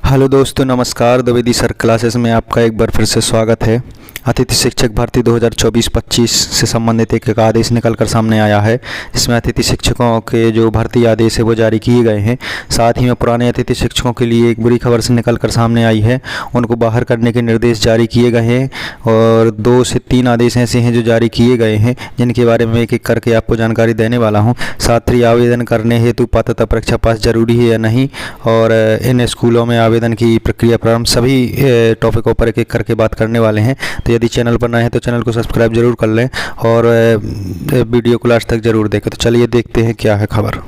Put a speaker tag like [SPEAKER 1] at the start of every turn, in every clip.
[SPEAKER 1] Hello दोस्तों, नमस्कार। Dwivedi sir classes में आपका एक बार फिर से स्वागत है। अतिथि शिक्षक भर्ती 2024-25 से संबंधित एक आदेश निकलकर सामने आया है। इसमें अतिथि शिक्षकों के जो भर्ती आदेश है वो जारी किए गए हैं। साथ ही में पुराने अतिथि शिक्षकों के लिए एक बुरी खबर से निकलकर सामने आई है, उनको बाहर करने के निर्देश जारी किए गए हैं। और 2 से 3 आदेश ऐसे हैं जो जारी किए गए हैं, जिनके बारे में एक एक करके आपको जानकारी देने वाला हूँ। साथ ही आवेदन करने हेतु पात्रता परीक्षा पास जरूरी है या नहीं, और इन स्कूलों में आवेदन की प्रक्रिया प्रारंभ, सभी टॉपिकों पर एक एक करके बात करने वाले हैं। तो यदि चैनल पर नए हैं तो चैनल को सब्सक्राइब जरूर कर लें और वीडियो को लास्ट तक जरूर देखें। तो चलिए देखते हैं क्या है खबर।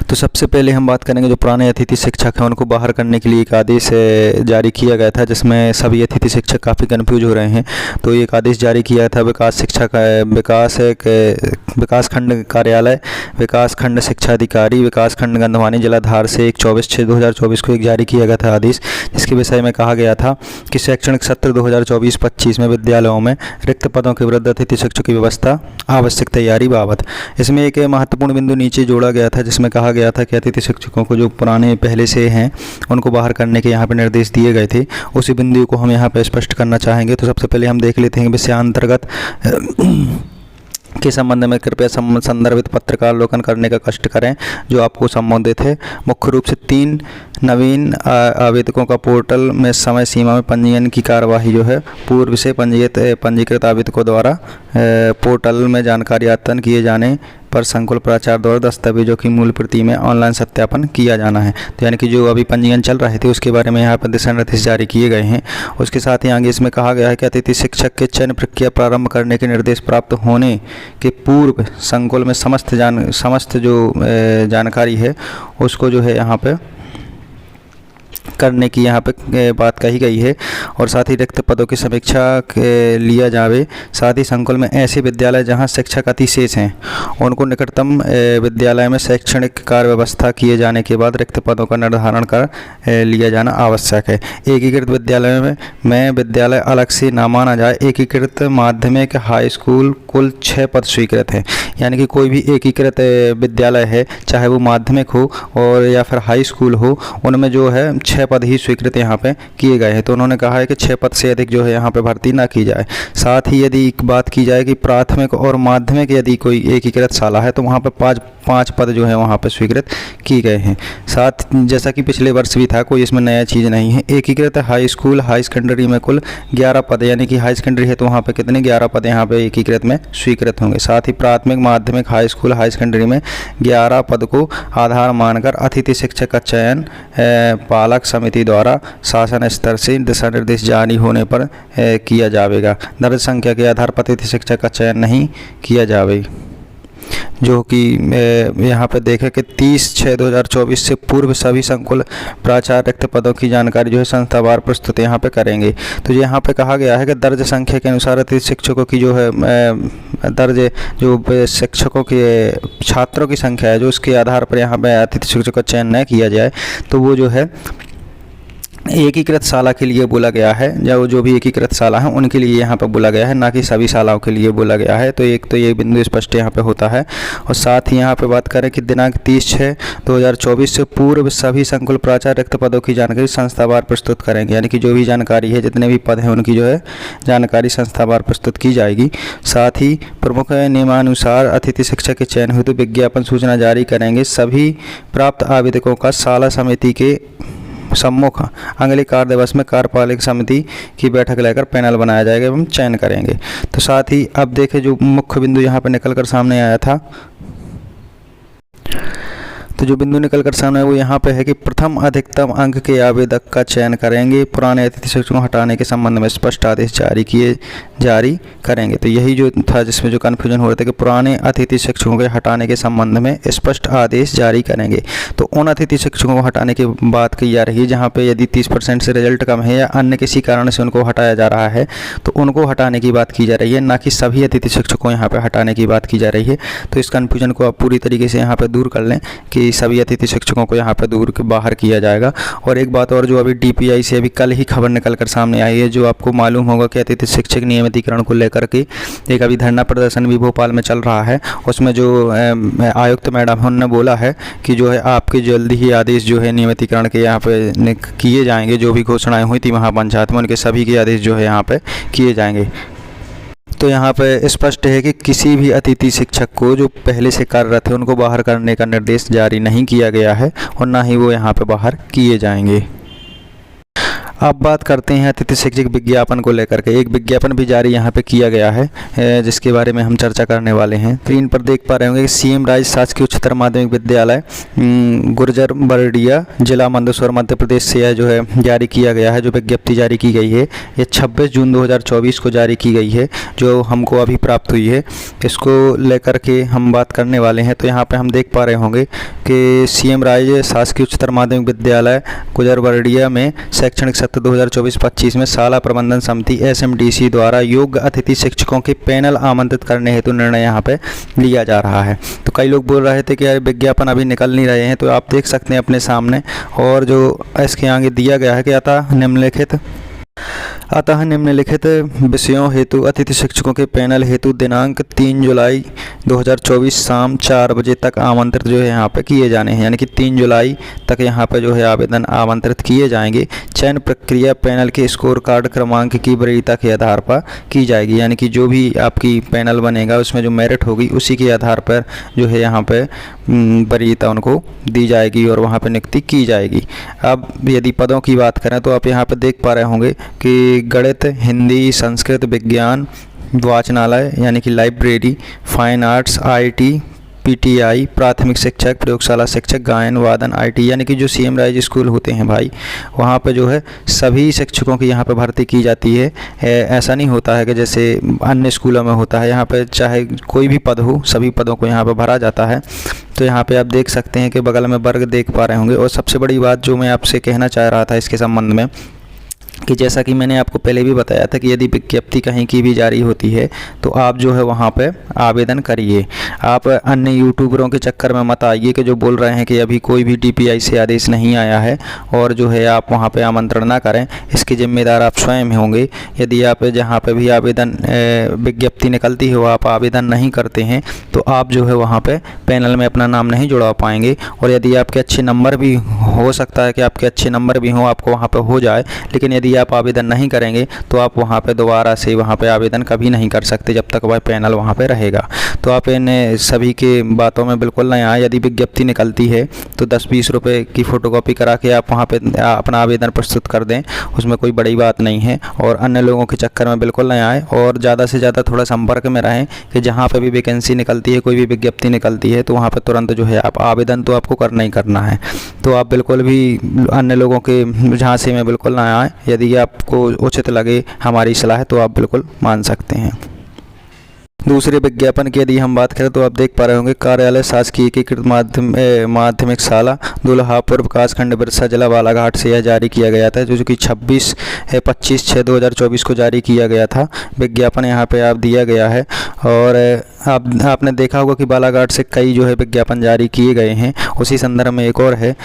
[SPEAKER 1] तो सबसे पहले हम बात करेंगे जो पुराने अतिथि शिक्षक हैं उनको बाहर करने के लिए एक आदेश जारी किया गया था, जिसमें सभी अतिथि शिक्षक काफ़ी कन्फ्यूज हो रहे हैं। तो एक आदेश जारी किया था विकास खंड कार्यालय, विकास खंड शिक्षा अधिकारी, विकास खंड गंधवानी जिला धार से 1/24/2024 को एक जारी किया गया था आदेश, जिसके विषय में कहा गया था कि शैक्षणिक सत्र 2024-25 में विद्यालयों में रिक्त पदों के विरुद्ध अतिथि शिक्षक की व्यवस्था, आवश्यक तैयारी बाबत। इसमें एक महत्वपूर्ण बिंदु नीचे जोड़ा गया था, जिसमें कहा गया था कि अतिथि शिक्षकों को जो पुराने पहले से हैं उनको बाहर करने के यहाँ पे निर्देश दिए गए थे। उसी बिंदु को हम यहाँ पे स्पष्ट करना चाहेंगे। तो सबसे पहले हम देख लेते हैं विषयांतर्गत के संबंध में कृपया संदर्भित पत्र का अवलोकन करने का कष्ट करें जो आपको संबोधित है। मुख्य रूप से 3 नवीन आवेदकों का पोर्टल में समय सीमा में पंजीयन की कार्यवाही जो है पूर्व से पंजीकृत आवेदकों द्वारा पोर्टल में जानकारी अद्यतन किए जाने पर संकुल प्राचार्य द्वारा दस्तावेजों की मूल प्रति में ऑनलाइन सत्यापन किया जाना है। तो यानी कि जो अभी पंजीयन चल रहे थे उसके बारे में यहाँ पर दिशा निर्देश जारी किए गए हैं। उसके साथ ही आगे इसमें कहा गया है कि अतिथि शिक्षक के चयन प्रक्रिया प्रारंभ करने के निर्देश प्राप्त होने के पूर्व संकुल में समस्त जो जानकारी है उसको जो है यहाँ पे करने की यहाँ पे बात कही गई है। और साथ ही रिक्त पदों की समीक्षा लिया जावे। साथ ही संकुल में ऐसे विद्यालय जहाँ शिक्षक अतिशेष हैं उनको निकटतम विद्यालय में शैक्षणिक कार्य व्यवस्था किए जाने के बाद रिक्त पदों का निर्धारण कर लिया जाना आवश्यक है। एकीकृत विद्यालय में विद्यालय अलग से ना माना जाए। एकीकृत माध्यमिक हाई स्कूल कुल 6 पद स्वीकृत हैं। यानी कि कोई भी एकीकृत विद्यालय है, चाहे वो माध्यमिक हो और या फिर हाई स्कूल हो, उनमें जो है 6 पद ही स्वीकृत यहाँ पे किए गए हैं। तो उन्होंने कहा है कि 6 पद से अधिक जो है यहाँ पे भर्ती ना की जाए। साथ ही यदि बात की जाए कि प्राथमिक और माध्यमिक यदि कोई एकीकृत शाला है तो वहाँ पे 5 पद जो है वहाँ पे स्वीकृत किए गए हैं। साथ जैसा कि पिछले वर्ष भी था, कोई इसमें नया चीज़ नहीं है। एकीकृत हाई स्कूल हाई सेकेंडरी में कुल 11 पद, यानी कि हाई सेकेंडरी है तो वहाँ पे कितने 11 पद यहाँ पे एकीकृत में स्वीकृत होंगे। साथ ही प्राथमिक माध्यमिक हाई स्कूल हाई सेकेंडरी में 11 पद को आधार मानकर अतिथि शिक्षक का चयन पालक समिति द्वारा शासन स्तर से दिशा निर्देश जारी होने पर किया जाएगा। दर्ज संख्या के आधार पर अतिथि शिक्षक का चयन नहीं किया जावे। जो कि यहाँ पे देखें कि 30/6/2024 से पूर्व सभी संकुल प्राचार्य रिक्त पदों की जानकारी जो है संस्थावार प्रस्तुत यहाँ पे करेंगे। तो यहाँ पे कहा गया है कि दर्ज संख्या के अनुसार अतिथि शिक्षकों की जो है शिक्षकों के छात्रों की संख्या है जो उसके आधार पर यहाँ पे अतिथि शिक्षकों का चयन न किया जाए, तो वो जो है एकीकृत शाला के लिए बोला गया है। जो भी एकीकृत शाला है उनके लिए यहाँ पर बोला गया है, ना कि सभी शालाओं के लिए बोला गया है। तो एक तो ये बिंदु स्पष्ट यहाँ पे होता है। और साथ ही यहाँ पे बात करें कि दिनांक 30/6/2024 से पूर्व सभी संकुल प्राचार्य रिक्त पदों की जानकारी संस्थावार प्रस्तुत करेंगे। यानी कि जो भी जानकारी है, जितने भी पद हैं उनकी जो है जानकारी संस्थावार प्रस्तुत की जाएगी। साथ ही प्रमुख नियमानुसार अतिथि शिक्षक के चयन हेतु विज्ञापन सूचना जारी करेंगे। सभी प्राप्त आवेदकों का शाला समिति के सम्मुख अगले कार्य दिवस में कार्यपालिक समिति की बैठक लेकर पैनल बनाया जाएगा एवं चयन करेंगे। तो साथ ही अब देखें जो मुख्य बिंदु यहाँ पे निकल कर सामने आया था, तो जो बिंदु निकल कर सामने वो यहाँ पे है कि प्रथम अधिकतम अंक के आवेदक का चयन करेंगे। पुराने अतिथि शिक्षकों को हटाने के संबंध में स्पष्ट आदेश जारी करेंगे। तो यही जो था जिसमें जो कन्फ्यूजन हो रहा था कि पुराने अतिथि शिक्षकों के हटाने के संबंध में स्पष्ट आदेश जारी करेंगे। तो उन अतिथि शिक्षकों को हटाने की बात की जा रही है जहाँ पे यदि 30% से रिजल्ट कम है या अन्य किसी कारण से उनको हटाया जा रहा है, तो उनको हटाने की बात की जा रही है, ना कि सभी अतिथि शिक्षकों को यहाँ पर हटाने की बात की जा रही है। तो इस कन्फ्यूजन को आप पूरी तरीके से यहाँ पर दूर कर लें कि कि सभी अतिथि शिक्षकों को यहाँ पर दूर के बाहर किया जाएगा। और एक बात और, जो अभी DPI से अभी कल ही खबर निकल कर सामने आई है, जो आपको मालूम होगा कि अतिथि शिक्षक नियमितीकरण को लेकर के एक अभी धरना प्रदर्शन भी भोपाल में चल रहा है। उसमें जो आयुक्त मैडम उन्होंने बोला है कि जो है आपके जल्दी ही आदेश जो है नियमितीकरण के यहाँ पे किए जाएंगे। जो भी घोषणाएं हुई थी महापंचायत में, उनके सभी के आदेश जो है यहाँ पे किए जाएंगे। तो यहाँ पे स्पष्ट है कि किसी भी अतिथि शिक्षक को जो पहले से कार्यरत है उनको बाहर करने का निर्देश जारी नहीं किया गया है और ना ही वो यहाँ पे बाहर किए जाएंगे। अब बात करते हैं अतिथि शिक्षक विज्ञापन को लेकर के। एक विज्ञापन भी जारी यहाँ पे किया गया है जिसके बारे में हम चर्चा करने वाले हैं। स्क्रीन पर देख पा रहे होंगे कि CM राज शासकीय उच्चतर माध्यमिक विद्यालय गुर्जर बरडिया जिला मंदसौर मध्य प्रदेश से यह जो है जारी किया गया है। जो विज्ञप्ति जारी की गई है ये 26 जून 2024 को जारी की गई है, जो हमको अभी प्राप्त हुई है। इसको लेकर के हम बात करने वाले हैं। तो यहाँ पर हम देख पा रहे होंगे कि CM राज शासकीय उच्चतर माध्यमिक विद्यालय गुर्जर बरडिया में शैक्षणिक 2024-25 में शाला प्रबंधन समिति SMDC द्वारा योग्य अतिथि शिक्षकों के पैनल आमंत्रित करने हेतु निर्णय यहाँ पे लिया जा रहा है। तो कई लोग बोल रहे थे कि यार विज्ञापन अभी निकल नहीं रहे हैं, तो आप देख सकते हैं अपने सामने। और जो इसके आगे दिया गया है कि अतः निम्नलिखित विषयों हेतु अतिथि शिक्षकों के पैनल हेतु दिनांक 3 जुलाई 2024 शाम 4 बजे तक आमंत्रित जो है यहाँ पे किए जाने हैं। यानी कि 3 जुलाई तक यहाँ पे जो है आवेदन आमंत्रित किए जाएंगे। चयन प्रक्रिया पैनल के स्कोर कार्ड क्रमांक की वरीयता के आधार पर की जाएगी। यानी कि जो भी आपकी पैनल बनेगा उसमें जो मेरिट होगी उसी के आधार पर जो है यहाँ पे वरीयता उनको दी जाएगी और वहाँ पर नियुक्ति की जाएगी। अब यदि पदों की बात करें तो आप यहाँ पर देख पा रहे होंगे कि गणित, हिंदी, संस्कृत, विज्ञान, वाचनालय यानी कि library, fine arts, IT, PTI, प्राथमिक शिक्षक, प्रयोगशाला शिक्षक, गायन वादन, IT यानी कि जो CM राज स्कूल होते हैं भाई, वहाँ पे जो है सभी शिक्षकों की यहाँ पे भर्ती की जाती है। ऐसा नहीं होता है कि जैसे अन्य स्कूलों में होता है। यहाँ पे चाहे कोई भी पद हो, सभी पदों को यहाँ पे भरा जाता है। तो यहाँ पे आप देख सकते हैं कि बगल में वर्ग देख पा रहे होंगे। और सबसे बड़ी बात जो मैं आपसे कहना चाह रहा था इसके संबंध में, कि जैसा कि मैंने आपको पहले भी बताया था कि यदि विज्ञप्ति कहीं की भी जारी होती है तो आप जो है वहाँ पे आवेदन करिए। आप अन्य यूट्यूबरों के चक्कर में मत आइए कि जो बोल रहे हैं कि अभी कोई भी DPI से आदेश नहीं आया है और जो है आप वहाँ पे आमंत्रण ना करें। इसके जिम्मेदार आप स्वयं होंगे। यदि आप जहाँ पे भी आवेदन विज्ञप्ति निकलती हो आप आवेदन नहीं करते हैं तो आप जो है वहाँ पर पैनल में अपना नाम नहीं जुड़वा पाएंगे। और यदि आपके अच्छे नंबर भी, हो सकता है कि आपके अच्छे नंबर भी हों, आपको वहाँ पर हो जाए, लेकिन यदि आप आवेदन नहीं करेंगे तो आप वहाँ पे दोबारा से वहाँ पे आवेदन कभी नहीं कर सकते जब तक वह पैनल वहाँ पे रहेगा। तो आप इन सभी के बातों में बिल्कुल नहीं आए। यदि विज्ञप्ति निकलती है तो 10-20 रुपये की फ़ोटोकॉपी करा के आप वहाँ पे अपना आवेदन प्रस्तुत कर दें, उसमें कोई बड़ी बात नहीं है। और अन्य लोगों के चक्कर में बिल्कुल नहीं आए और ज़्यादा से ज़्यादा थोड़ा संपर्क में रहें कि जहाँ पर भी वैकेंसी निकलती है, कोई भी विज्ञप्ति निकलती है तो वहाँ पर तुरंत जो है आप आवेदन तो आपको करना ही करना है। तो आप बिल्कुल भी अन्य लोगों के झांसे में बिल्कुल ना आए। यदि आपको उचित लगे हमारी सलाह तो आप बिल्कुल मान सकते हैं। दूसरे विज्ञापन की यदि हम बात करें तो आप देख पा रहे होंगे कार्यालय शासकीय एकीकृत माध्यमिक शाला दुल्हापुर विकासखंड बिरसा जिला बालाघाट से यह जारी किया गया था, जो कि 25/6/2024 को जारी किया गया था। विज्ञापन यहाँ पे आप दिया गया है। और आपने देखा होगा कि बालाघाट से कई जो है विज्ञापन जारी किए गए हैं। उसी संदर्भ में एक और है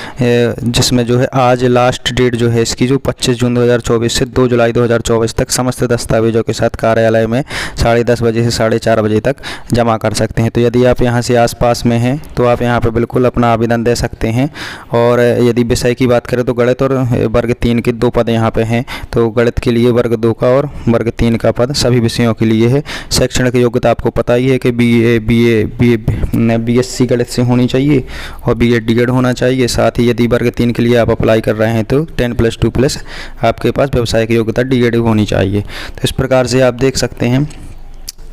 [SPEAKER 1] जिसमें जो है आज लास्ट डेट जो है इसकी जो 25 जून 2024 से 2 जुलाई 2024 तक समस्त दस्तावेजों के साथ कार्यालय में 10:30 बजे से 4:30 बजे तक जमा कर सकते हैं। तो यदि आप यहाँ से आसपास में हैं तो आप यहाँ पर बिल्कुल अपना आवेदन दे सकते हैं। और यदि विषय की बात करें तो गणित और वर्ग 3 के 2 पद यहाँ पे हैं। तो गणित के लिए वर्ग 2 का और वर्ग 3 का पद सभी विषयों के लिए है। शैक्षणिक योग्यता आपको पता ही है कि BSc गणित से होनी चाहिए और B.Ed D.Ed होना चाहिए। साथ ही यदि वर्ग 3 के लिए आप अप्लाई कर रहे हैं तो 10+2+ आपके पास व्यवसायिक योग्यता D.Ed होनी चाहिए। तो इस प्रकार से आप देख सकते हैं।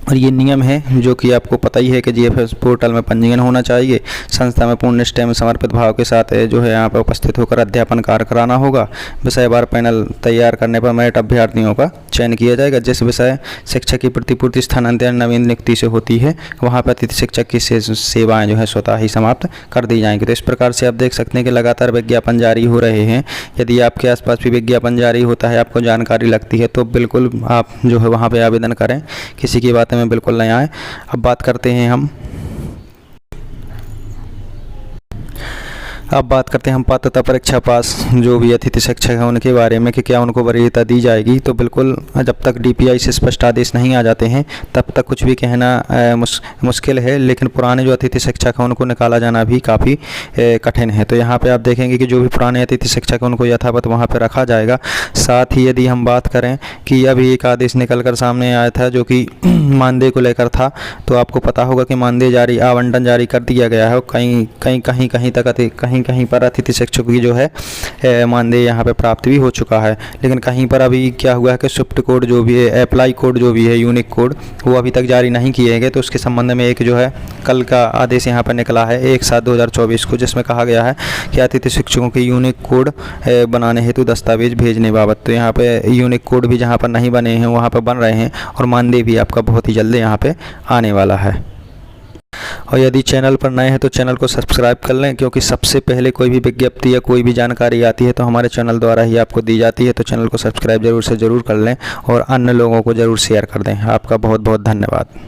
[SPEAKER 1] और ये नियम है जो कि आपको पता ही है कि GFS पोर्टल में पंजीयन होना चाहिए। संस्था में पूर्ण निष्ठा में समर्पित भाव के साथ जो है यहाँ पर उपस्थित होकर अध्यापन कार्य कराना होगा। विषयवार पैनल तैयार करने पर मेरिट अभ्यर्थियों का चयन किया जाएगा। जिस विषय शिक्षक की प्रतिपूर्ति स्थानांतरण नवीन नियुक्ति से होती है वहाँ पर अतिथि शिक्षक की सेवाएँ जो है स्वतः ही समाप्त कर दी जाएंगी। तो इस प्रकार से आप देख सकते हैं कि लगातार विज्ञापन जारी हो रहे हैं। यदि आपके आसपास भी विज्ञापन जारी होता है, आपको जानकारी लगती है, तो बिल्कुल आप जो है वहाँ पर आवेदन करें, किसी की बात में बिल्कुल नहीं आए। अब बात करते हैं हम अब बात करते हैं हम पात्रता परीक्षा पास जो भी अतिथि शिक्षक हैं उनके बारे में कि क्या उनको वरीयता दी जाएगी। तो बिल्कुल जब तक DPI से स्पष्ट आदेश नहीं आ जाते हैं तब तक कुछ भी कहना मुश्किल है, लेकिन पुराने जो अतिथि शिक्षक हैं उनको निकाला जाना भी काफ़ी कठिन है। तो यहाँ पे आप देखेंगे कि जो भी पुराने अतिथि शिक्षक हैं उनको यथावत वहाँ पे रखा जाएगा। साथ ही यदि हम बात करें कि अभी एक आदेश निकल कर सामने आया था जो कि मानदेय को लेकर था, तो आपको पता होगा कि मानदेय आवंटन जारी कर दिया गया है और कहीं पर अतिथि शिक्षक की जो है मानदेय यहाँ पे प्राप्त भी हो चुका है। लेकिन कहीं पर अभी क्या हुआ है कि स्विफ्ट कोड जो भी है, अप्लाई कोड जो भी है, यूनिक कोड, वो अभी तक जारी नहीं किए गए। तो उसके संबंध में एक जो है कल का आदेश यहाँ पर निकला है 1/7/2024 को, जिसमें कहा गया है कि अतिथि शिक्षकों के यूनिक कोड बनाने हेतु दस्तावेज भेजने बाबत। तो यहाँ पे यूनिक कोड भी जहाँ पर नहीं बने हैं वहाँ पर बन रहे हैं और मानदेय भी आपका बहुत ही जल्द यहाँ पे आने वाला है। और यदि चैनल पर नए हैं तो चैनल को सब्सक्राइब कर लें, क्योंकि सबसे पहले कोई भी विज्ञप्ति या कोई भी जानकारी आती है तो हमारे चैनल द्वारा ही आपको दी जाती है। तो चैनल को सब्सक्राइब ज़रूर से ज़रूर कर लें और अन्य लोगों को ज़रूर शेयर कर दें। आपका बहुत बहुत धन्यवाद।